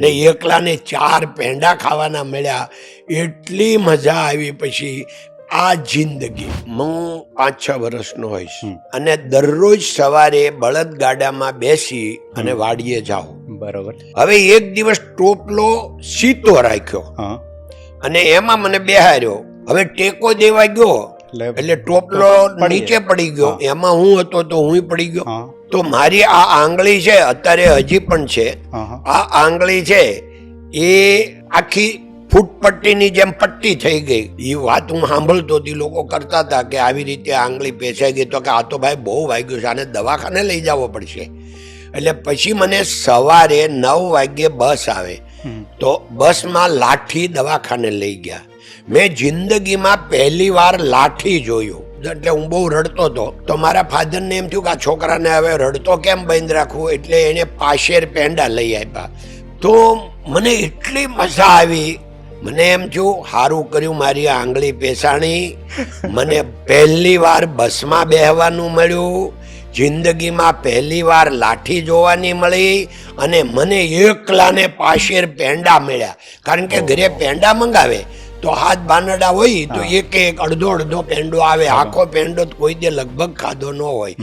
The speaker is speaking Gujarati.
ને એકલાને 4 પેંડા ખાવાના મળ્યા, એટલી મજા આવી. પછી આ જિંદગી હું 5-6 વર્ષનો હોઈશ અને દરરોજ સવારે બળદગાડામાં બેસી અને વાડીએ જાઉં. બરોબર. હવે એક દિવસ ટોપલો સીધો રાખ્યો અને એમાં મને બેહાર્યો. હવે ટેકો દેવા ગયો એટલે ટોપલો નીચે પડી ગયો. એમાં હું હતો તો હું પડી ગયો. તો મારી આ આંગળી છે, અત્યારે હજી પણ છે, આ આંગળી છે એ આખી ફૂટપટ્ટીની જેમ પટ્ટી થઈ ગઈ. એ વાત હું સાંભળતો હતી, લોકો કરતા હતા કે આવી રીતે આંગળી પેસાઈ ગઈ. તો કે આ તો ભાઈ બહુ વાગ્યું છે, આને દવાખાને લઈ જવો પડશે. એટલે પછી મને સવારે 9 વાગ્યે બસ આવે, તો બસમાં લાઠી દવાખાને લઈ ગયા. મેં જિંદગીમાં પહેલી વાર લાઠી જોયું. એટલે હું બહુ રડતો હતો. તો મારા ફાધરને એમ થયું કે આ છોકરાને હવે રડતો કેમ બંધ રાખવું, એટલે એને પાશેર પેંડા લઈ આપ્યા. તો મને એટલી મજા આવી. મને એમ થયું સારું કર્યું મારી આંગળી પેસાણી. મને પહેલી વાર બસમાં બેહવાનું મળ્યું, જિંદગીમાં પહેલી વાર લાઠી જોવાની મળી, અને મને એકલાને પાશેર પેંડા મળ્યા. કારણ કે ઘરે પેંડા મંગાવે તો હાથ બાનડા હોય તો એક અડધો પેંડો આવે. આખો પેંડો કોઈ દે લગભગ ખાધો ન હોય.